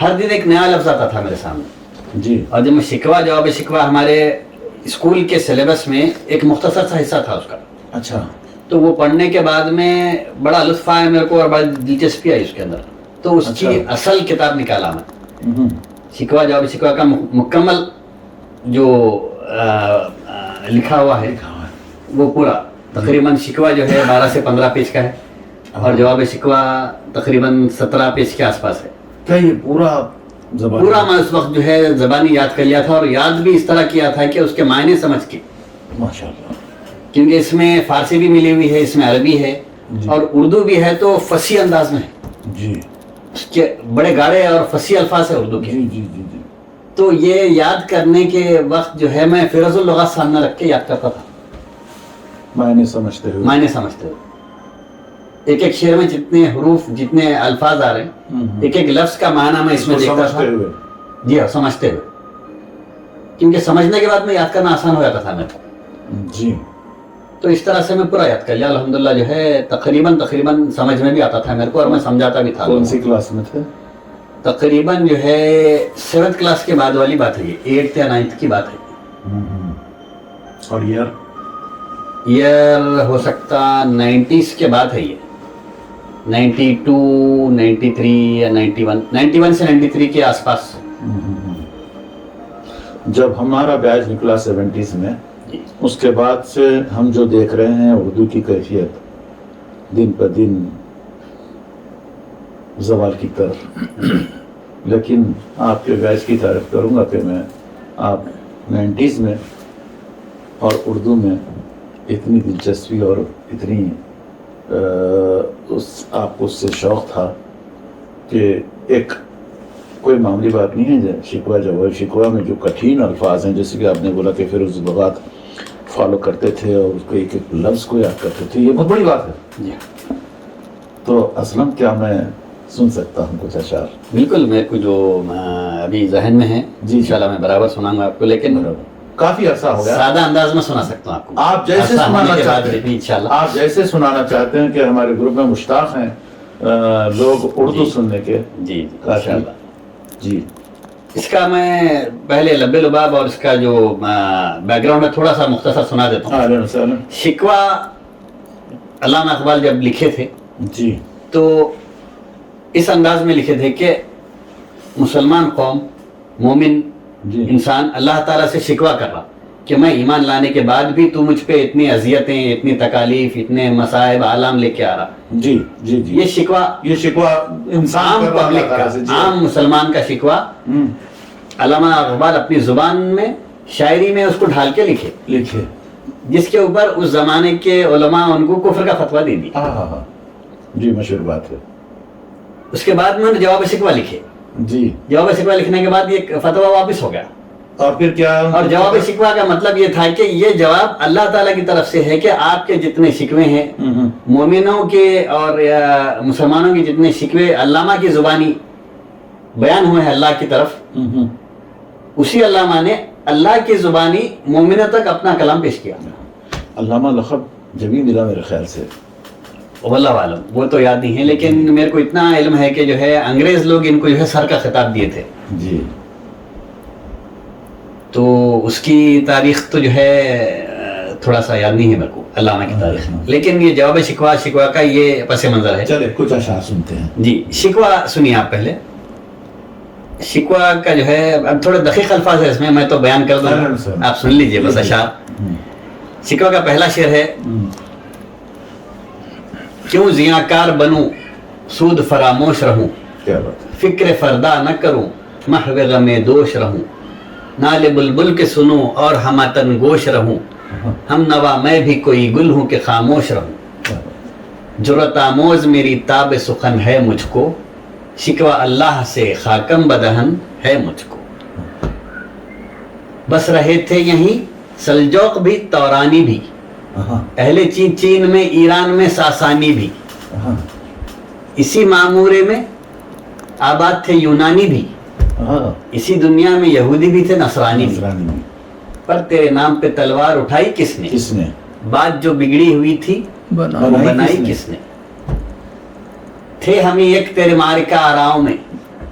ہر دن ایک نیا لفظ آتا تھا میرے سامنے. جی اور جب میں شکوہ جواب شکوہ ہمارے اسکول کے سلیبس میں ایک مختصر سا حصہ تھا اس کا, اچھا تو وہ پڑھنے کے بعد میں بڑا لطف آیا میرے کو اور بڑا دلچسپی آئی اس کے اندر. تو اس کی اصل کتاب نکالا میں, شکوہ جواب شکوہ کا مکمل جو لکھا ہوا ہے وہ پورا تقریباً شکوہ جو ہے 12 سے 15 پیج کا ہے اور جواب شکوہ تقریباً 17 پیج کے آس پاس ہے. کیا یہ پورا میں اس وقت جو ہے زبانی یاد کر لیا تھا, اور یاد بھی اس طرح کیا تھا کہ اس کے معنی سمجھ کے, ماشاءاللہ, کیونکہ اس میں فارسی بھی ملی ہوئی ہے, اس میں عربی ہے اور اردو بھی ہے, تو فصیح انداز میں ہے. جی اس کے بڑے گاڑے اور فصیح الفاظ ہے اردو کے. جی جی جی جی. تو یہ یاد کرنے کے وقت جو ہے میں فیروز اللغات سامنے رکھ کے یاد کرتا تھا, معنی سمجھتے ہوئے. ایک ایک شعر میں جتنے حروف جتنے الفاظ آ رہے ہیں, ایک ایک لفظ کا معنی میں اس میں دیکھتا تھا. جی ہاں, سمجھتے ہوئے, کیونکہ سمجھنے کے بعد میں یاد کرنا آسان ہو جاتا تھا میرے کو. جی تو اس طرح سے میں پورا یاد کر لیا الحمدللہ. جو ہے تقریباً سمجھ میں بھی آتا تھا میرے کو اور میں سمجھاتا بھی تھا. کون سی کلاس میں تھے؟ تقریباً جو ہے 7th کلاس کے بعد والی بات ہے, یہ 8th یا 9th کی بات ہے. اور ایئر ہو سکتا 90s کے بعد ہے, یہ 92 93 یا 91 سے 93 کے آس پاس. جب ہمارا بیچ نکلا 70s میں, اس کے بعد سے ہم جو دیکھ رہے ہیں اردو کی کیفیت دن پر دن زوال کی طرف. لیکن آپ کے بیچ کی تعریف کروں گا کہ میں آپ 90s میں اور اردو میں اتنی دلچسپی اور اتنی آپ کو اس سے شوق تھا کہ ایک کوئی معمولی بات نہیں ہے. شکوہ جواب شکوہ میں جو کٹھین الفاظ ہیں, جیسے کہ آپ نے بولا کہ فیروز اللغات فالو کرتے تھے اور اس کو ایک ایک لفظ کو یاد کرتے تھے, یہ بہت بڑی بات ہے. تو اصلاً کیا میں سن سکتا ہوں کچھ اشعار؟ بالکل, میرے کو جو ابھی ذہن میں ہے جی انشاءاللہ میں برابر سناؤں گا آپ کو, لیکن کافی عرصہ ہو گیا. سادہ انداز میں سنا سکتا ہوں آپ کو, آپ جیسے سنانا چاہتے ہیں, انشاءاللہ آپ جیسے سنانا چاہتے ہیں کہ ہمارے گروپ میں مشتاق ہیں لوگ اردو سننے کے. جی انشاءاللہ. جی اس کا میں پہلے لب لباب اور اس کا جو بیک گراؤنڈ ہے تھوڑا سا مختصر سنا دیتا ہوں. شکوہ علامہ اقبال جب لکھے تھے جی تو اس انداز میں لکھے تھے کہ مسلمان قوم, مومن انسان اللہ تعالیٰ سے شکوہ کر رہا کہ میں ایمان لانے کے بعد بھی تو مجھ پہ اتنی اذیتیں, اتنی تکالیف, اتنے مصائب عالم لے کے آ رہا. جی جی جی. یہ شکوہ انسان پبلک کا, عام مسلمان کا شکوہ علامہ اقبال اپنی زبان میں شاعری میں اس کو ڈھال کے لکھے, جس کے اوپر اس زمانے کے علماء ان کو کفر کا فتویٰ دے دی. جی مشہور بات ہے. اس کے بعد میں نے جواب شکوہ لکھے. جی جواب شکوہ لکھنے کے بعد یہ فتویٰ واپس ہو گیا. اور پھر کیا؟ اور جواب شکوہ کا مطلب یہ تھا کہ یہ جواب اللہ تعالیٰ کی طرف سے ہے کہ آپ کے جتنے شکوے ہیں مومنوں کے اور مسلمانوں کے جتنے شکوے علامہ کی زبانی بیان ہوئے ہیں اللہ کی طرف, اسی علامہ نے اللہ کی زبانی مومنوں تک اپنا کلام پیش کیا. علامہ لقب جبھی ملا میرے خیال سے, واللہ عالم, وہ تو یاد نہیں ہے, لیکن میرے کو اتنا علم ہے کہ جو ہے انگریز لوگ ان کو جو ہے سر کا خطاب دیے تھے. جی. تو اس کی تاریخ تو جو ہے تھوڑا سا یاد نہیں ہے میرے کو, علامہ کی تاریخ, لیکن یہ جواب شکوہ کا یہ پس منظر ہے. چلے کچھ اشعار سنتے ہیں. جی شکوہ سنیے آپ پہلے. شکوہ کا جو ہے اب تھوڑے دقیق الفاظ ہے اس میں تو بیان کر دوں, آپ سن لیجئے بس اشعار. شکوہ کا پہلا شعر ہے, کیوں زیاکار بنوں سود فراموش رہوں, فکر فردا نہ کروں محو غم دوش رہوں, نالے بلبل کے سنوں اور ہماتن گوش رہوں, ہم نوا میں بھی کوئی گل ہوں کہ خاموش رہوں, جرت آموز میری تاب سخن ہے مجھ کو, شکوہ اللہ سے خاکم بدہن ہے مجھ کو, بس رہے تھے یہیں سلجوق بھی تورانی بھی, اہل چین میں ایران میں ساسانی بھی, اسی معمورے میں آباد تھے یونانی بھی, اسی دنیا میں یہودی بھی تھے نصرانی بھی, پر تیرے نام پہ تلوار اٹھائی کس نے, بات جو بگڑی ہوئی تھی بنائی کس نے, تھے ہمیں ایک تیرے مارکہ آراؤں میں,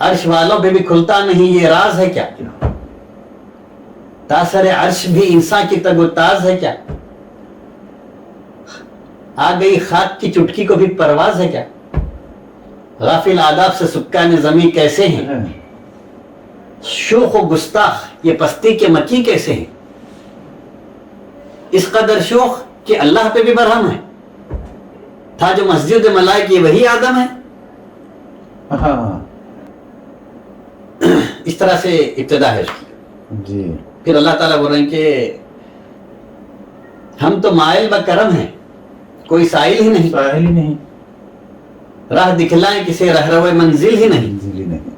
عرش والوں پہ بھی کھلتا نہیں، یہ راز ہے کیا؟ تاثر عرش بھی انسان کی تگ و تاز ہے کیا؟ آ گئی خاک کی چٹکی کو بھی پرواز ہے کیا؟ غافل آداب سے سکان زمیں کیسے ہیں، شوخ و گستاخ یہ پستی کے مکی کیسے ہیں، اس قدر شوخ کہ اللہ پہ بھی برہم ہے، تھا جو مسجد ملائک یہ وہی آدم ہے۔ ہاں اس طرح سے ابتدا ہے اس کی۔ جی پھر اللہ تعالیٰ بول رہے ہیں کہ ہم تو مائل بکرم ہیں، کوئی سائل ہی نہیں، ساحل ہی نہیں، راہ دکھلائیں کسے رہرو منزل ہی نہیں، منزل ہی نہیں،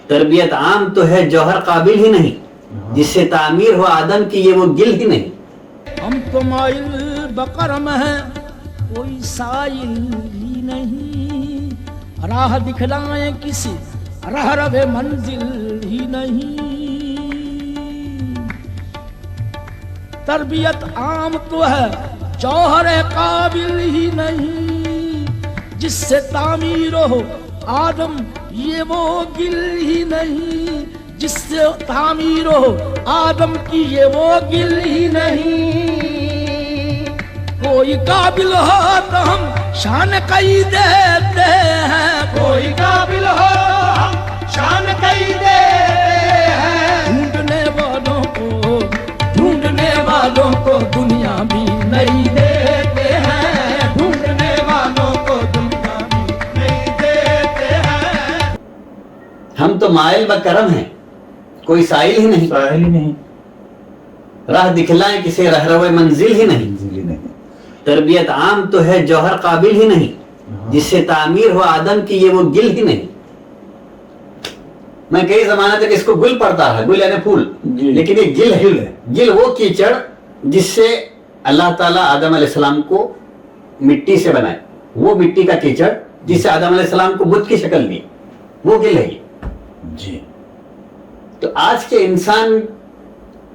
تربیت عام تو ہے جوہر قابل ہی نہیں، جس سے تعمیر ہو آدم کی یہ وہ گل ہی نہیں۔ ہم تو مائل بکرم ہیں، کوئی سائل ہی نہیں، راہ دکھلائیں کسی رہرو منزل ہی نہیں، تربیت عام تو ہے جوہر قابل ہی نہیں، جس سے تعمیر ہو آدم یہ وہ گل ہی نہیں، جس سے تعمیر ہو آدم کی یہ وہ گل ہی نہیں، کوئی قابل ہو تو ہم شان کئی دیتے ہیں، کوئی قابل ہو ہم شان کئی دیتے ہیں، ڈھونڈنے والوں کو دنیا بھی نہیں دیتے ہیں، ڈھونڈنے والوں کو دنیا بھی نہیں دیتے ہیں۔ ہم تو مائل بکرم ہیں، کوئی سائل ہی نہیں، ساحل ہی نہیں، راہ دکھلائیں کسے رہرو منزل ہی نہیں، منزل ہی نہیں، تربیت عام تو ہے جوہر قابل ہی نہیں، جس سے تعمیر ہو آدم کی یہ وہ گل ہی نہیں۔ میں کئی زمانے تک اس کو گل پڑھتا ہے، گل یعنی پھول، جی۔ لیکن یہ گل ہے، گل وہ کیچڑ جس سے اللہ تعالیٰ آدم علیہ السلام کو مٹی سے بنائے، وہ مٹی کا کیچڑ جس سے آدم علیہ السلام کو بت کی شکل دی، وہ گل ہے یہ۔ جی تو آج کے انسان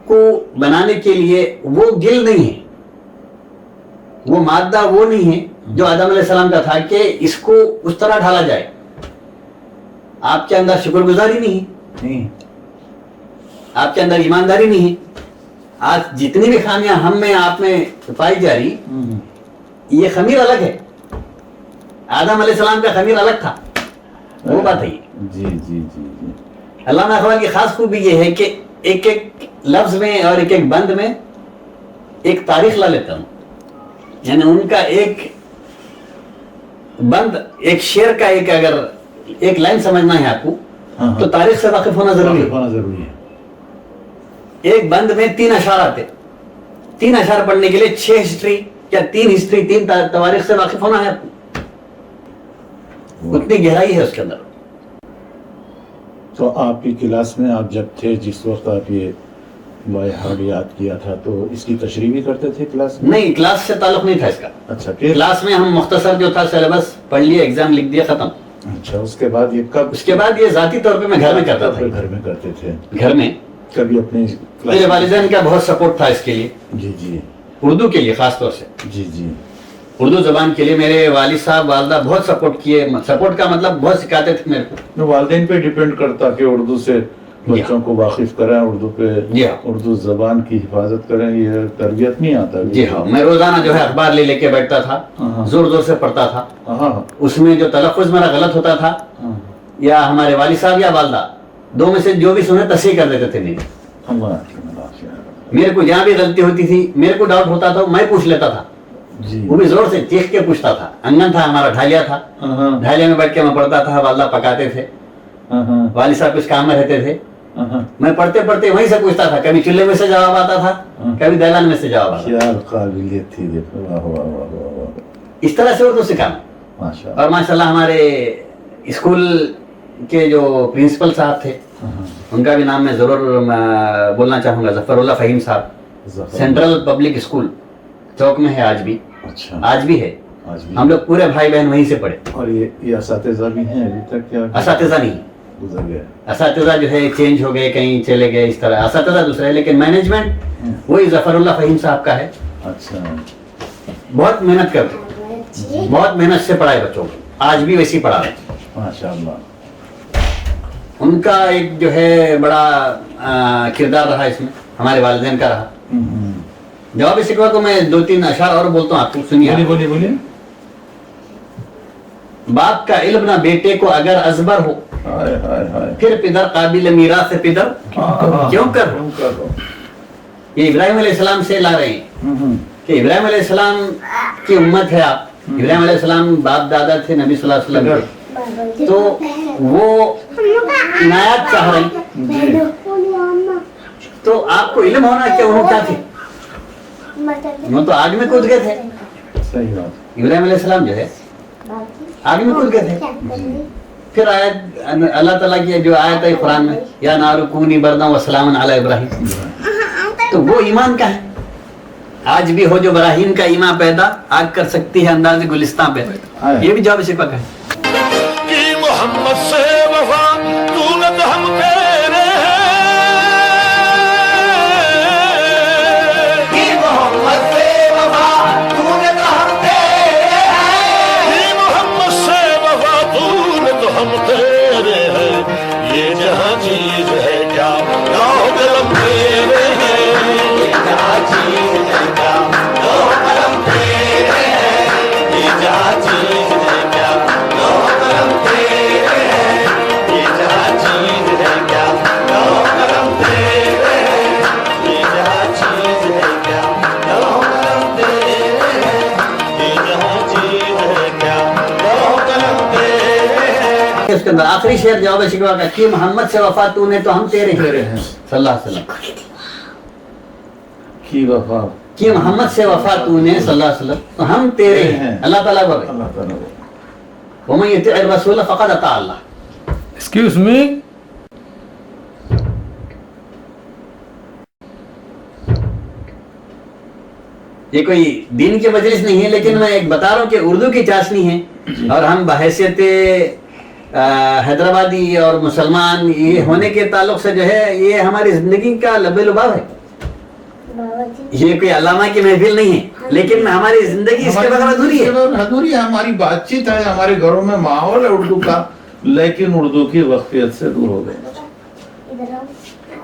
کو بنانے کے لیے وہ گل نہیں ہے، وہ مادہ وہ نہیں ہے جو آدم علیہ السلام کا تھا کہ اس کو اس طرح ڈھالا جائے۔ آپ کے اندر شکر گزاری نہیں ہے، نہیں، آپ کے اندر ایمانداری نہیں ہے۔ آج جتنی بھی خامیاں ہم میں آپ میں پائی جا رہی، یہ خمیر الگ ہے، آدم علیہ السلام کا خمیر الگ تھا، وہ بات ہے۔ جی جی جی جی، علامہ اقبال کی خاص خوبی یہ ہے کہ ایک ایک لفظ میں اور ایک ایک بند میں ایک تاریخ لا لیتا ہوں، یعنی ان کا ایک بند، ایک شعر کا ایک اگر ایک لائن سمجھنا ہے آپ کو تو تاریخ سے واقف ہونا ضروری ہے۔ ہونا ضروری ہے۔ ایک بند میں 3 اشعار آتے، 3 اشعار پڑھنے کے لیے 6 ہسٹری یا 3 ہسٹری، 3 تواریخ سے واقف ہونا ہے آپ کو، اتنی گہرائی ہے اس کے اندر۔ تو آپ کی کلاس میں آپ جب تھے، جس وقت آپ یہ بائے یاد کیا تھا، تو اس کی تشریح بھی کرتے تھے کلاس میں؟ نہیں، کلاس سے تعلق نہیں تھا اس کا۔ اچھا، پھر کلاس میں ہم مختصر جو تھا سیلیبس پڑھ لیے، ایگزام لکھ دیا، ختم۔ اچھا، اس کے بعد یہ کب؟ اس کے بعد یہ ذاتی طور پہ میں گھر میں کرتا تھا، گھر میں کرتے تھے؟ گھر میں کبھی اپنے میرے والدین کا بہت سپورٹ تھا اس کے لیے، جی جی اردو کے لیے خاص طور سے، جی جی، اردو زبان کے لیے میرے والد صاحب والدہ بہت سپورٹ کیے۔ سپورٹ کا مطلب بہت سکھاتے تھے میرے کو۔ والدین پہ ڈیپینڈ کرتا کہ اردو سے بچوں کو واقف کریں، اردو پہ، جی ہاں، اردو زبان کی حفاظت کریں، یہ تربیت نہیں آتا۔ جی ہاں، میں روزانہ جو ہے اخبار لے لے کے بیٹھتا تھا، زور زور سے پڑھتا تھا، ہاں، اس میں جو تلفظ میرا غلط ہوتا تھا یا ہمارے والد صاحب یا والدہ دو میں سے جو بھی سنے تصحیح کر دیتے تھے میری۔ میرے کو جہاں بھی غلطی ہوتی تھی، میرے کو ڈاؤٹ ہوتا تھا، میں پوچھ لیتا تھا، جی، وہ بھی زور سے چیخ کے پوچھتا تھا۔ آنگن تھا ہمارا، ڈھالیا تھا، ڈھالیا میں بیٹھ کے میں پڑھتا تھا، والدہ پکاتے تھے، والد صاحب کچھ کام میں رہتے تھے، میں پڑھتے پڑھتے وہیں سے پوچھتا تھا، کبھی چولہے میں سے جواب آتا تھا، کبھی دہلان میں سے جواب آتا تھا۔ کیا قابلیت تھی، دیکھو، واہ واہ واہ واہ واہ، اس طرح سے اردو سکھانا۔ ماشاءاللہ۔ اور ماشاءاللہ ہمارے اسکول کے جو پرنسپل صاحب تھے، ان کا بھی نام میں ضرور بولنا چاہوں گا، ظفر اللہ فہیم صاحب، سینٹرل پبلک اسکول چوک میں ہے آج بھی، اچھا، آج بھی ہے، آج بھی ہم لوگ پورے بھائی بہن وہیں سے پڑھے۔ اور یہ اساتذہ بھی ہیں ابھی تک کیا؟ اساتذہ نہیں، گزر گئے؟ اساتذہ جو ہے چینج ہو گئے، کہیں چلے گئے، اس طرح اساتذہ دوسرے، لیکن مینجمنٹ وہی ظفر اللہ فہیم صاحب کا ہے۔ اچھا، بہت محنت کرتے، بہت محنت سے پڑھائے بچوں کو، آج بھی ویسی پڑھا رہے ہیں۔ ماشاءاللہ۔ ان کا ایک جو ہے بڑا کردار رہا اس میں، ہمارے والدین کا رہا. جواب شکوہ کو میں 2-3 اشعار اور بولتا ہوں، آپ کو سنیے. بولیے. باپ کا علم نہ بیٹے کو اگر ازبر ہو، پھر پدر قابل میراث پدر کیوں کر ہو. یہ ابراہیم علیہ السلام سے لا رہے ہیں کہ ابراہیم علیہ السلام کی امت ہے آپ. ابراہیم علیہ السلام باپ دادا تھے نبی صلی اللہ علیہ وسلم کے، تو وہ عنایات چاہ رہے ہیں. تو آپ کو علم ہونا کہ وہ کیا تھے، وہ تو آگ میں کود گئے تھے. صحیح بات. ابراہیم علیہ السلام جو ہے آگ میں کود گئے تھے. پھر آیت اللہ تعالیٰ کی جو آیت ہے قرآن میں، یا نار کونی برداً وسلاما علی ابراہیم، تو وہ ایمان کا ہے. آج بھی ہو جو ابراہیم کا ایمان پیدا، آگ کر سکتی ہے انداز گلستان پیدا. یہ بھی جواب شفا کا ہے. کہ محمد سے وفا تو نہ تو ہم تیرے ہیں. یہ جہاں چیز ہے کیا لاؤ قلم تیرے ہیں. یہ جہاں چیز ہے کیا لاؤ قلم تیرے ہیں. یہ جہاں چیز ہے کیا لاؤ قلم تیرے ہیں. یہ جہاں چیز ہے کیا لاؤ قلم تیرے ہیں. یہ جہاں چیز ہے کیا لاؤ قلم تیرے ہیں. یہ جہاں چیز ہے کیا لاؤ قلم تیرے ہیں. اس کے اندر آخری شعر جواب شکوہ کا کہ محمد سے وفا تو نے تو ہم تیرے ہیں صلی اللہ علیہ وسلم. کی وفا کہ محمد سے وفا تو نے صلی اللہ علیہ وسلم تو ہم تیرے ہیں. اللہ تعالیٰ کو اللہ تعالیٰ ومن یطع الرسول فقد اطاع اللہ. Excuse me? یہ کوئی دین کی مجلس نہیں ہے، لیکن میں ایک بتا رہا ہوں کہ اردو کی چاشنی ہے، اور ہم بحیثیت حیدرآبادی اور مسلمان یہ ہونے کے تعلق سے جو ہے یہ ہماری زندگی کا لب لباب ہے. یہ کوئی علامہ کی محفل نہیں ہے، لیکن ہماری زندگی اس کے بغیر ادھوری ہے. ادھوری ہے. ہماری بات چیت ہے، ہمارے گھروں میں ماحول ہے اردو کا، لیکن اردو کی وقفیت سے دور ہو گئے.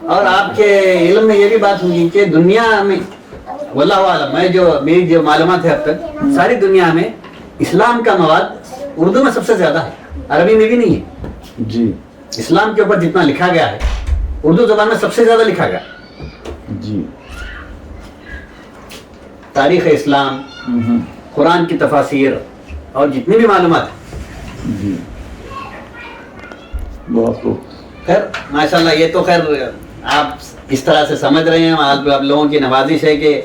اور آپ کے علم میں یہ بھی بات ہوگی کہ دنیا میں واللہ عالم، میں جو میری جو معلومات ہے اب تک ساری دنیا میں اسلام کا مواد اردو میں سب سے زیادہ ہے، عربی میں بھی نہیں ہے. جی اسلام کے اوپر جتنا لکھا گیا ہے اردو زبان میں سب سے زیادہ لکھا گیا. جی تاریخ اسلام، قرآن کی تفاسیر اور جتنی بھی معلومات ہیں. جی بہت خوب. خیر ماشاءاللہ، یہ تو خیر آپ اس طرح سے سمجھ رہے ہیں. آپ لوگوں کی نوازش ہے کہ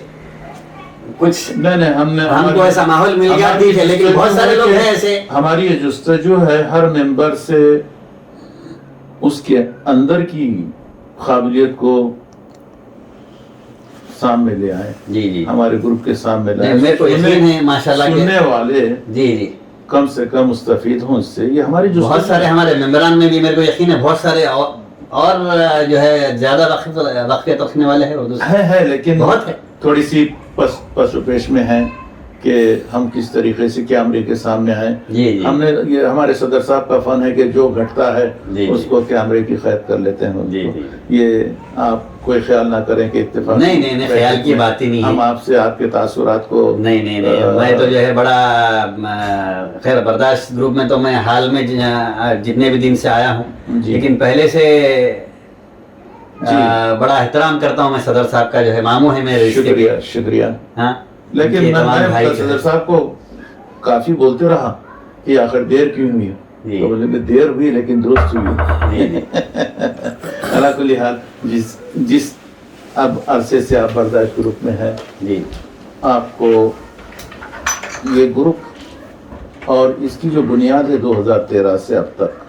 کچھ نہیں ہم کو ایسا ماحول مل گیا ٹھیک ہے، لیکن بہت سارے لوگ ہیں ایسے. ہماری یہ جستجو ہے ہر ممبر سے اس کے اندر کی قابلیت کو سامنے لے آئے. جی ہمارے گروپ کے سامنے لے آئے. میرے کو یقین ہے ماشاءاللہ سننے والے جی کم سے کم مستفید ہوں اس سے. یہ ہماری جستجو بہت سارے ہمارے ممبران میں بھی میرے کو یقین ہے بہت سارے اور جو ہے زیادہ واقفیت رکھنے والے ہیں اردو سے ہے، لیکن بہت ہے. تھوڑی سی پس و پیش میں ہیں کہ ہم کس طریقے سے کیمرے کے سامنے آئیں. ہم نے یہ ہمارے صدر صاحب کا فن ہے کہ جو گھٹتا ہے اس کو کیمرے کی قید کر لیتے ہیں. یہ آپ کوئی خیال نہ کریں کہ اتفاق نہیں خیال کی بات ہی نہیں ہے. ہم آپ سے آپ کے تاثرات کو نہیں میں تو جو ہے بڑا خیر برداشت گروپ میں تو میں حال میں جتنے بھی دن سے آیا ہوں، لیکن پہلے سے بڑا احترام کرتا ہوں میں صدر صاحب کا، جو ہے ماموں ہے میرے. شکریہ. ہاں لیکن میں صدر صاحب کو کافی بولتے رہا کہ آخر دیر کیوں ہوئی. تو بولے کہ دیر ہوئی لیکن درست ہوئی. اللہ کل حال جس اب عرصے سے آپ برداشت گروپ میں ہیں، آپ کو یہ گروپ اور اس کی جو بنیاد ہے 2013 سے اب تک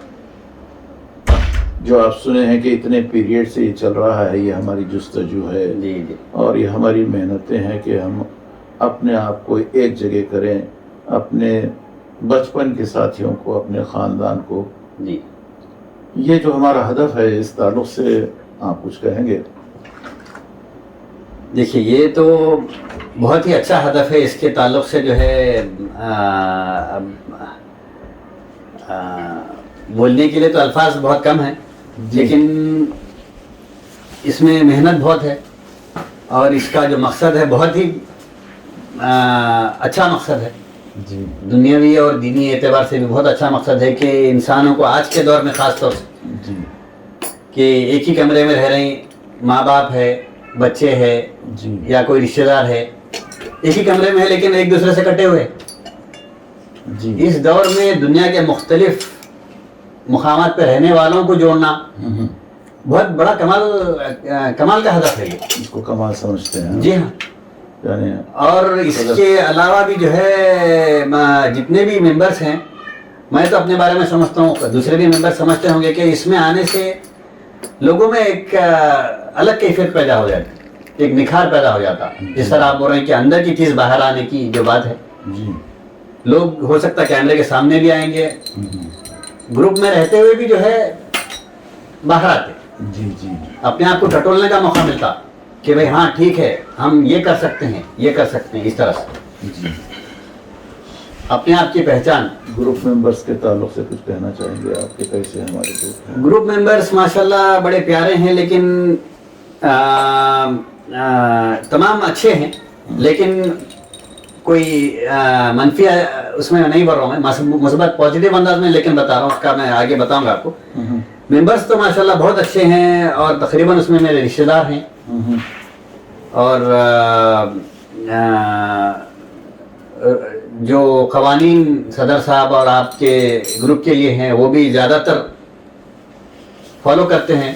جو آپ سنے ہیں کہ اتنے پیریڈ سے یہ چل رہا ہے، یہ ہماری جستجو ہے اور یہ ہماری محنتیں ہیں کہ ہم اپنے آپ کو ایک جگہ کریں، اپنے بچپن کے ساتھیوں کو، اپنے خاندان کو. یہ جو ہمارا ہدف ہے، اس تعلق سے آپ کچھ کہیں گے؟ دیکھیے یہ تو بہت ہی اچھا ہدف ہے. اس کے تعلق سے جو ہے بولنے کے لیے تو الفاظ بہت کم ہیں، لیکن اس میں محنت بہت ہے اور اس کا جو مقصد ہے بہت ہی اچھا مقصد ہے، جی دنیاوی اور دینی اعتبار سے بھی بہت اچھا مقصد ہے کہ انسانوں کو آج کے دور میں خاص طور سے جی کہ ایک ہی کمرے میں رہ رہے ہیں، ماں باپ ہے، بچے ہے جی یا کوئی رشتہ دار ہے، ایک ہی کمرے میں ہے لیکن ایک دوسرے سے کٹے ہوئے. جی اس دور میں دنیا کے مختلف مقامات پہ رہنے والوں کو جوڑنا بہت بڑا کمال کا ہدف ہے یہ. اس کو کمال سمجھتے ہیں. جی ہاں. یعنی اور اس کے علاوہ بھی جو ہے جتنے بھی ممبرس ہیں، میں تو اپنے بارے میں سمجھتا ہوں، دوسرے بھی ممبر سمجھتے ہوں گے کہ اس میں آنے سے لوگوں میں ایک الگ کیفیت پیدا ہو جاتی، ایک نکھار پیدا ہو جاتا. جس طرح آپ بول رہے ہیں کہ اندر کی چیز باہر آنے کی جو بات ہے، جی لوگ ہو سکتا ہے کیمرے کے سامنے بھی آئیں گے، گروپ میں رہتے ہوئے بھی جو ہے باہر آتے، جی جی اپنے آپ کو ٹٹولنے کا موقع ملتا کہ بھئی ہاں ٹھیک ہے، ہم یہ کر سکتے ہیں، یہ کر سکتے ہیں، اس طرح سے جی. اپنے آپ کی پہچان. گروپ ممبرس کے تعلق سے کچھ کہنا چاہیں گے آپ کے کیسے ہمارے گروپ ہیں؟ گروپ ممبرس ماشاءاللہ بڑے پیارے ہیں، لیکن تمام اچھے ہیں، لیکن کوئی منفی اس میں نہیں بول رہا ہوں میں، مثبت پازیٹیو انداز میں لیکن بتا رہا ہوں، اس کا میں آگے بتاؤں گا آپ کو. ممبرس تو ماشاءاللہ بہت اچھے ہیں اور تقریباً اس میں میرے رشتہ دار ہیں، اور جو قوانین صدر صاحب اور آپ کے گروپ کے لیے ہیں وہ بھی زیادہ تر فالو کرتے ہیں،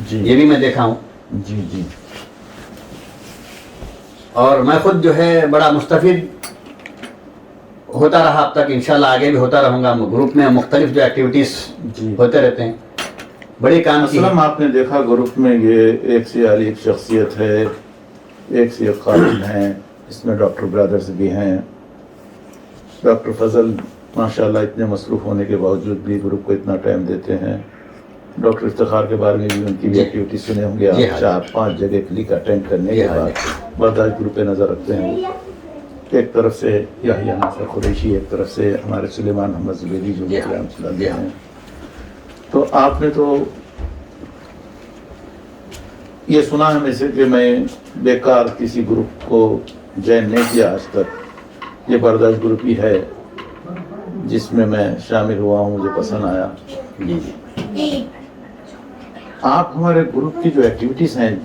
جی یہ بھی میں دیکھا ہوں. جی جی اور میں خود جو ہے بڑا مستفید ہوتا رہا اب تک، انشاءاللہ آگے بھی ہوتا رہوں گا. گروپ میں مختلف جو ایکٹیویٹیز جی. ہوتے رہتے ہیں، بڑے کام کی. اسلم آپ نے دیکھا گروپ میں یہ ایک سے عالی ایک شخصیت ہے، ایک سے ایک قائد ہیں، اس میں ڈاکٹر برادرز بھی ہیں. ڈاکٹر فضل ماشاءاللہ اتنے مصروف ہونے کے باوجود بھی گروپ کو اتنا ٹائم دیتے ہیں. ڈاکٹر افتخار کے بارے میں بھی ان کی بھی ایکٹیویٹی سنے ہوں گے جی آپ، ہاں. 4-5 جگہ کلک اٹینڈ کرنے جی کے ہاں. بعد برداشت گروپ پہ نظر رکھتے ہیں. وہ ایک طرف سے یحییٰ ناصر قریشی، ایک طرف سے ہمارے سلیمان احمد زبیدی جو جی ہاں. قیام چلاتے جی ہاں. ہیں. تو آپ نے تو یہ سنا ہے میں سے کہ میں بیکار کسی گروپ کو جوائن نہیں کیا آج تک. یہ برداشت گروپ ہی ہے جس میں میں شامل ہوا ہوں، مجھے پسند آیا. جی جی. آپ ہمارے گروپ کی جو ایکٹیویٹیز ہیں،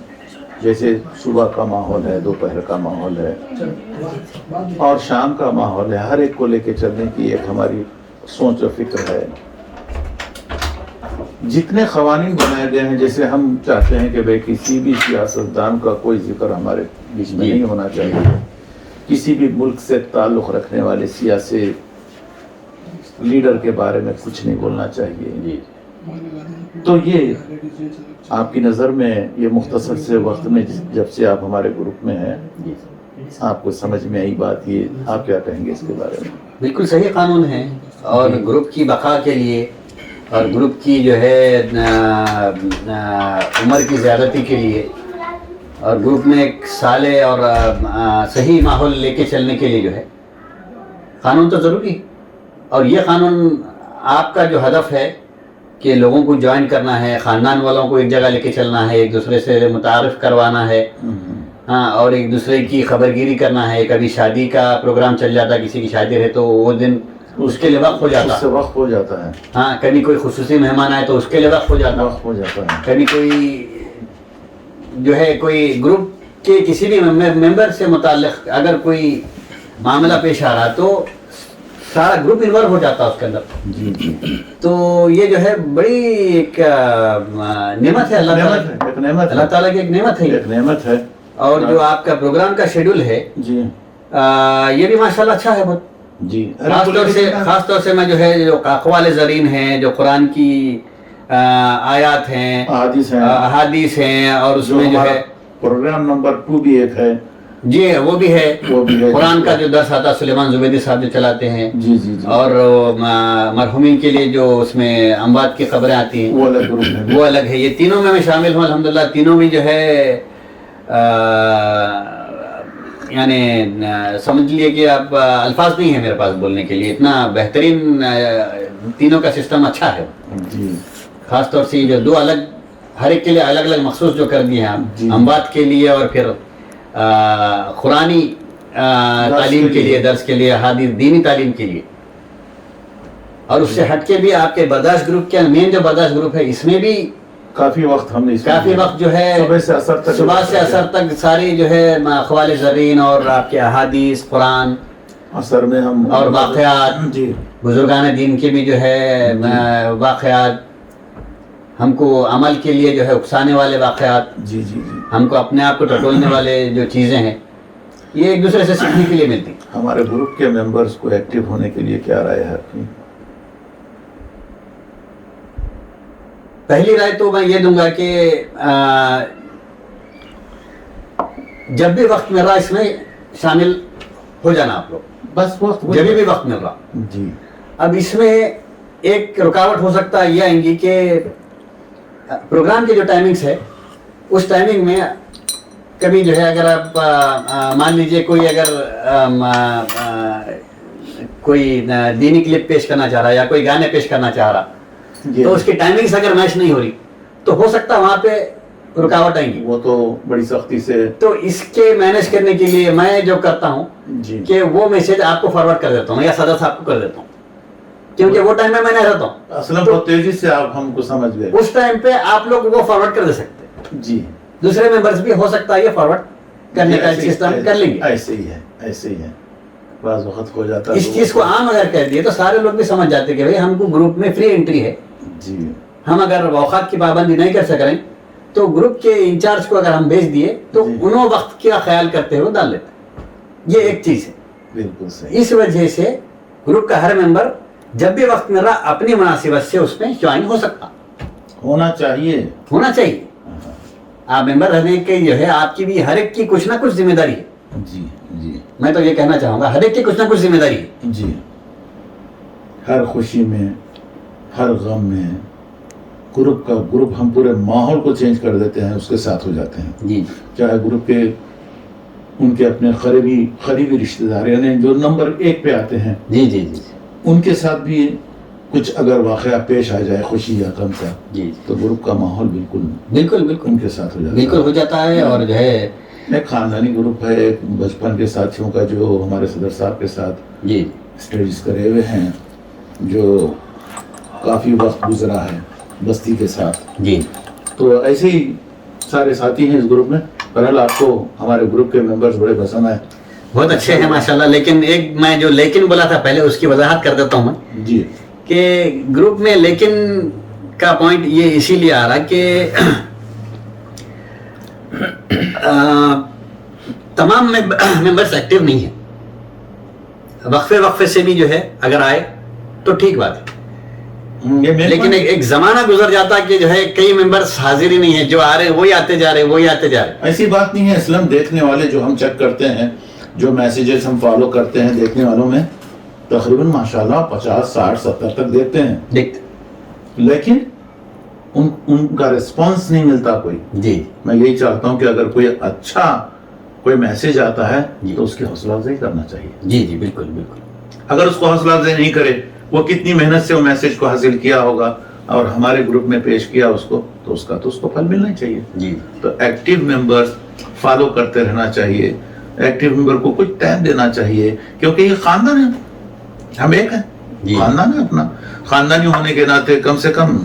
جیسے صبح کا ماحول ہے، دوپہر کا ماحول ہے اور شام کا ماحول ہے، ہر ایک کو لے کے چلنے کی ایک ہماری سوچ و فکر ہے. جتنے قوانین بنائے گئے ہیں، جیسے ہم چاہتے ہیں کہ بھئی کسی بھی سیاستدان کا کوئی ذکر ہمارے بیچ میں نہیں ہونا چاہیے، کسی بھی ملک سے تعلق رکھنے والے سیاسی لیڈر کے بارے میں کچھ نہیں بولنا چاہیے. تو یہ آپ کی نظر میں یہ مختصر سے وقت میں جب سے آپ ہمارے گروپ میں ہیں، آپ کو سمجھ میں آئی بات، یہ آپ کیا کہیں گے اس کے بارے میں؟ بالکل صحیح قانون ہے، اور گروپ کی بقا کے لیے اور گروپ کی جو ہے عمر کی زیادتی کے لیے اور گروپ میں ایک صالح اور صحیح ماحول لے کے چلنے کے لیے جو ہے قانون تو ضروری. اور یہ قانون آپ کا جو ہدف ہے کہ لوگوں کو جوائن کرنا ہے، خاندان والوں کو ایک جگہ لے کے چلنا ہے، ایک دوسرے سے متعارف کروانا ہے، ہاں، اور ایک دوسرے کی خبرگیری کرنا ہے. کبھی شادی کا پروگرام چل جاتا، کسی کی شادی رہے تو وہ دن اس کے لیے وقت ہو جاتا، اس سے وقت ہو جاتا ہے. ہاں، کبھی کوئی خصوصی مہمان آئے تو اس کے لیے وقت ہو جاتا. وقت ہو جاتا ہے. کبھی کوئی جو ہے کوئی گروپ کے کسی بھی ممبر سے متعلق اگر کوئی معاملہ پیش آ رہا تو سارا گروپ انوالو ہو جاتا اس کے اندر. جی جی. تو یہ جو ہے بڑی ایک نعمت ہے، اللہ تعالیٰ کی ایک نعمت ہے، ایک نعمت ہے. اور جو آپ کا پروگرام کا شیڈول ہے جی یہ بھی ماشاءاللہ اچھا ہے بہت. جی. خاص طور سے میں جو ہے جو اقوال زرین ہیں، جو قرآن کی آیات ہیں، احادیث ہیں، اور اس میں جو ہے پروگرام نمبر 2 بھی ایک ہے. جی وہ بھی ہے. قرآن کا جو درس آتا سلیمان زبیدی صاحب جو چلاتے ہیں. جی جی جی. اور مرحومین کے لیے جو اس میں اموات کی خبریں آتی ہیں وہ الگ گروپ ہے. وہ الگ ہے. یہ تینوں میں شامل ہوں الحمدللہ. تینوں بھی جو ہے یعنی سمجھ لیے کہ اب الفاظ نہیں ہیں میرے پاس بولنے کے لیے، اتنا بہترین تینوں کا سسٹم اچھا ہے. جی. خاص طور سے یہ جو دو الگ ہر ایک کے لیے الگ الگ مخصوص جو کر دیے ہیں آپ، جی. اموات کے لیے اور پھر قرآنی تعلیم کے لیے، درس کے لیے، حدیث دینی تعلیم کے لیے. اور اس سے ہٹ کے بھی آپ کے برداشت گروپ کے مین جو برداشت گروپ ہے اس میں بھی کافی وقت ہم نے اس میں کافی دیا. وقت جو ہے صبح سے اثر تک، صبح سے اثر تک ساری جو ہے اقوال زرین اور آپ کے احادیث قرآن اثر میں ہم اور واقعات، جی بزرگان دین کے بھی جو ہے واقعات، ہم کو عمل کے لیے جو ہے اکسانے والے واقعات، جی جی جی ہم کو اپنے آپ کو ٹٹولنے والے جو چیزیں ہیں یہ ایک دوسرے سے سیکھنے کے لیے ملتی. ہمارے گروپ کے ممبرز کو ایکٹیو ہونے کے لیے کیا رائے ہے آپ کی؟ پہلی رائے تو میں یہ دوں گا کہ جب بھی وقت مل رہا اس میں شامل ہو جانا آپ لوگ، بس وقت جب بھی وقت مل رہا. جی اب اس میں ایک رکاوٹ ہو سکتا ہے یہ آئیں گی کہ پروگرام کی جو ٹائمنگز ہے اس ٹائمنگ میں کبھی جو ہے اگر آپ مان لیجئے کوئی اگر کوئی دینی کلپ پیش کرنا چاہ رہا ہے یا کوئی گانے پیش کرنا چاہ رہا تو اس کی ٹائمنگز اگر میچ نہیں ہو رہی تو ہو سکتا ہے وہاں پہ رکاوٹ آئیں گی. وہ تو بڑی سختی سے تو اس کے مینیج کرنے کے لیے میں جو کرتا ہوں جی کہ وہ میسج آپ کو فارورڈ کر دیتا ہوں یا صدر صاحب کو کر دیتا ہوں، کیونکہ وہ ٹائم میں نہیں رہتا ہوں. اصلا بہت تیزی سے آپ ہم کو سمجھ گئے. اس ٹائم پہ آپ لوگ وہ فارورڈ کر دے سکتے ہیں، جی دوسرے ممبرس بھی ہو سکتا ہے یہ فارورڈ کرنے کا سسٹم کر لیں گے. ایسے ہی ہے، ایسے ہی ہے. بعض وقت ہو جاتا ہے اس چیز کو عام اگر کہہ دیے تو سارے لوگ بھی سمجھ جاتے کہ بھائی ہم کو گروپ میں فری انٹری ہے، جی ہم اگر اوقات کی پابندی نہیں کر سک رہے تو گروپ کے انچارج کو اگر ہم بھیج دیے تو جی. انہوں وقت کا خیال کرتے ہوئے ڈال لیتے ہیں. یہ ایک چیز ہے. بالکل صحیح. اس وجہ سے گروپ کا ہر ممبر جب بھی وقت مل رہا اپنی مناسبت سے اس میں جوائن ہو سکتا، ہونا چاہیے. ہونا چاہیے. آپ ممبر رہنے کے جو ہے آپ کی بھی ہر ایک کی کچھ نہ کچھ ذمہ داری ہے. جی جی میں تو یہ کہنا چاہوں گا ہر ایک کی کچھ نہ کچھ ذمہ داری ہے. جی ہر خوشی میں، ہر غم میں گروپ ہم پورے ماحول کو چینج کر دیتے ہیں، اس کے ساتھ ہو جاتے ہیں. جی چاہے گروپ کے ان کے اپنے قریبی رشتہ دار یعنی جو نمبر 1 پہ آتے ہیں جی جی جی ان کے ساتھ بھی کچھ اگر واقعہ پیش آ جائے خوشی یا غم کا جی تو گروپ کا ماحول بالکل بالکل بالکل ان کے ساتھ ہو جاتا ہے. بالکل ہو جاتا ہے. اور جو ہے ایک خاندانی گروپ ہے، ایک بچپن کے ساتھیوں کا جو ہمارے صدر صاحب کے ساتھ جی اسٹڈیز کرے ہوئے ہیں، جو کافی وقت گزرا ہے بستی کے ساتھ. جی تو ایسے ہی سارے ساتھی ہیں اس گروپ میں. بہرحال آپ کو ہمارے گروپ کے ممبرز بڑے پسند آئے. بہت اچھے ہیں ماشاءاللہ. لیکن ایک میں جو لیکن بولا تھا پہلے اس کی وضاحت کر دیتا ہوں میں جی کہ گروپ میں لیکن کا پوائنٹ یہ اسی لیے آ رہا کہ تمام ممبرس ایکٹیو نہیں ہیں. وقفے سے بھی جو ہے اگر آئے تو ٹھیک بات ہے، لیکن ایک زمانہ گزر جاتا کہ جو ہے کئی ممبرس حاضر ہی نہیں ہیں، جو آ رہے ہیں وہی آتے جا رہے. ایسی بات نہیں ہے. اسلام دیکھنے والے جو ہم چیک کرتے ہیں، جو میسیجز ہم فالو کرتے ہیں، دیکھنے والوں میں تقریباً ماشاءاللہ 50 60 70 تک دیکھتے ہیں، لیکن ان کا ریسپانس نہیں ملتا کوئی. جی میں یہی چاہتا ہوں کہ اگر کوئی میسیج آتا ہے جی. تو اس کی حوصلہ افزائی کرنا چاہیے. جی جی بالکل بالکل. اگر اس کو حوصلہ افزائی نہیں کرے، وہ کتنی محنت سے وہ میسیج کو حاصل کیا ہوگا اور ہمارے گروپ میں پیش کیا اس کو، تو اس کو پھل ملنا چاہیے. جی تو ایکٹیو ممبرز فالو کرتے رہنا چاہیے. ایکٹیو ممبر کو کچھ ٹائم دینا چاہیے، کیونکہ یہ خاندان ہے، ہم ایک ہیں. جی. خاندان ہے اپنا. خاندانی ہونے کے ناطے کم سے کم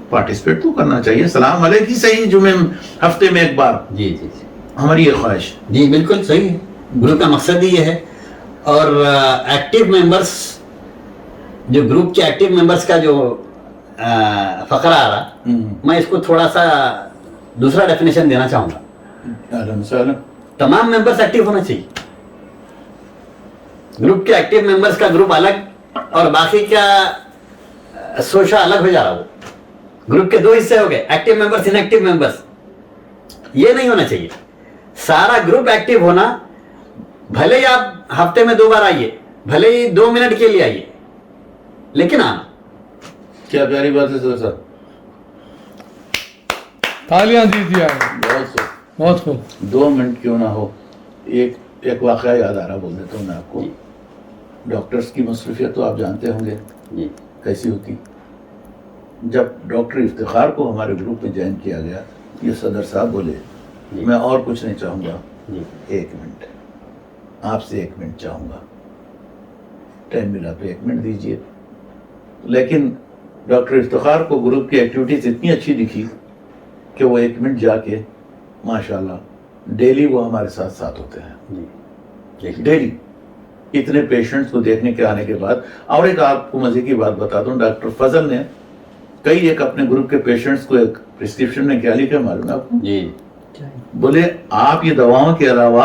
پارٹیسپیٹ تو کرنا چاہیے. سلام علیکم ہی صحیح، جمعے ہفتے میں ایک بار. جی جی جی ہماری یہ خواہش. جی بالکل صحیح ہے. گروپ کا مقصد ہی یہ ہے. اور ایکٹیو ممبرس جو گروپ کے ایکٹیو ممبرس کا جو فقرہ آ رہا میں اس کو تھوڑا سا دوسرا ڈیفینیشن دینا چاہوں گا. تمام ممبرس ایکٹیو ہونا چاہیے. گروپ کے ایکٹیو ممبرس کا گروپ الگ اور باقی کا سوشا الگ ہو جا رہا. وہ گروپ کے 2 حصے ہو گئے، active members in active members. یہ نہیں ہونا چاہیے. سارا گروپ ایکٹیو ہونا، بھلے ہی آپ ہفتے میں 2 بار آئیے، بھلے ہی 2 منٹ کے لیے آئیے، لیکن آنا. کیا پیاری بات ہے سر صاحب. تالیاں دیجیے. بہت خوب. 2 منٹ کیوں نہ ہو. ایک واقعہ یاد آ رہا، بول دیتا ہوں میں آپ کو. ڈاکٹرز کی مصروفیت تو آپ جانتے ہوں گے جی کیسی ہوتی. جب ڈاکٹر افتخار کو ہمارے گروپ میں جوائن کیا گیا یہ صدر صاحب بولے میں اور کچھ نہیں چاہوں گا, 1 منٹ آپ سے 1 منٹ چاہوں گا, ٹائم ملا تو 1 منٹ دیجیے. لیکن ڈاکٹر افتخار کو گروپ کی ایکٹیویٹیز اتنی اچھی دکھی کہ وہ 1 منٹ جا کے ماشاءاللہ ڈیلی وہ ہمارے ساتھ ساتھ ہوتے ہیں, ڈیلی اتنے پیشنٹس کو دیکھنے کے آنے کے بعد. اور ایک آپ کو مزے کی بات بتا دوں, ڈاکٹر فضل نے کئی ایک اپنے گروپ کے پیشنٹس کو ایک پرسکرپشن میں کیا لکھا معلوم ہے آپ کو؟ جی بولے آپ یہ دواؤں کے علاوہ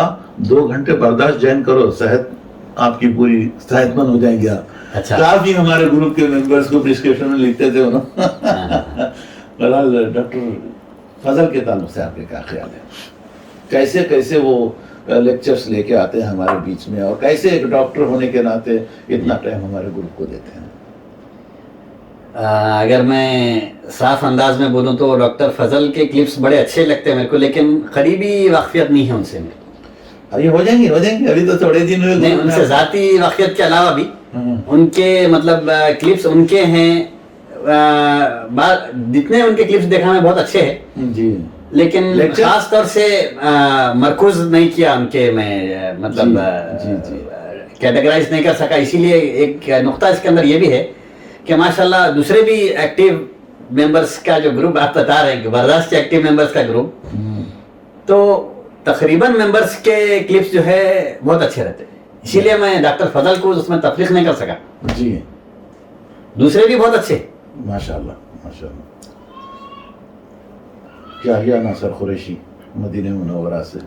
2 گھنٹے برداشت جوائن کرو, صحت آپ کی پوری صحت مند ہو جائیں گے آپ. اچھا کافی ہمارے گروپ کے ممبرس کو پرسکرپشن میں لکھتے تھے انہوں. بہرحال ڈاکٹر فضل کے تعلق سے آپ کے کیا خیال ہے, کیسے کیسے وہ لیکچرز لے کے آتے ہیں ہمارے بیچ میں, اور کیسے ایک ڈاکٹر ہونے کے ناطے اتنا ٹائم ہمارے گروپ کو دیتے ہیں؟ اگر میں صاف انداز میں بولوں تو ڈاکٹر فضل کے کلپس بڑے اچھے لگتے ہیں میرے کو, لیکن قریبی واقفیت نہیں ہے ان سے میرے کو. ابھی ہو جائیں گے ابھی تو تھوڑے دن ہوئے. نہیں, ان سے ذاتی واقفیت کے علاوہ بھی ان کے مطلب کلپس ان کے ہیں, جتنے ان کے کلپس دیکھا میں بہت اچھے ہیں جی, لیکن خاص طور سے مرکوز نہیں کیا ان کے میں مطلب کیٹیگرائز نہیں کر سکا. اسی لیے ایک نقطہ اس کے اندر یہ بھی ہے کہ ماشاءاللہ دوسرے بھی ایکٹیو ممبرس کا جو گروپ آپ بتا رہے ہیں کہ برداشت کے ایکٹیو ممبرس کا گروپ, تو تقریباً ممبرس کے کلپس جو ہے بہت اچھے رہتے ہیں. اسی لیے میں ڈاکٹر فضل کو اس میں تفریق نہیں کر سکا. جی دوسرے بھی بہت اچھے ماشاءاللہ ماشاءاللہ. یحییٰ ناصر قریشی مدینہ منورہ سے,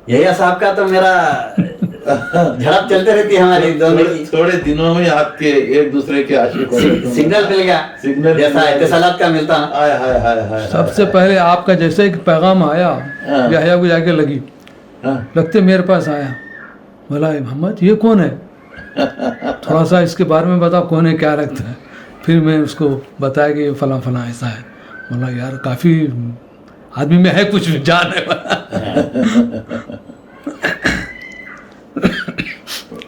یحییٰ صاحب کا تو میرا جھڑپ چلتے رہتی ہے ہماری دونوں کی. تھوڑے دنوں میں آپ کے ایک دوسرے کے عاشق ہو گئے. سگنل مل گیا جیسا اتصالات کا ملتا. سب سے پہلے آپ کا جیسے ایک پیغام آیا یحییٰ کو جا کے لگی, لگتے میرے پاس آیا, بولا محمد یہ کون ہے, تھوڑا سا اس کے بارے میں بتا کون ہے کیا رکھتا ہے. پھر میں اس کو بتایا کہ یہ فلاں فلاں ایسا ہے. بولا یار کافی آدمی میں ہے کچھ جان ہے.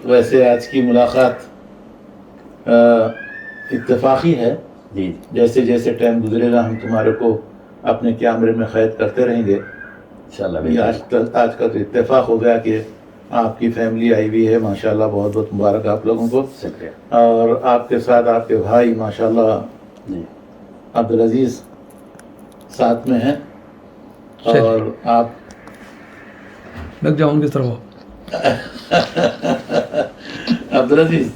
ویسے آج کی ملاقات اتفاقی ہے. جی جیسے جیسے ٹائم گزرے گا ہم تمہارے کو اپنے کیمرے میں قید کرتے رہیں گے انشاءاللہ. آج کا تو اتفاق ہو گیا کہ آپ کی فیملی آئی ہوئی ہے, ماشاءاللہ بہت بہت مبارک آپ لوگوں کو. شکریہ. اور آپ کے ساتھ آپ کے بھائی ماشاءاللہ عبدالعزیز ساتھ میں ہیں, اور آپ لگ جاؤ ان کی طرف. عبدالعزیز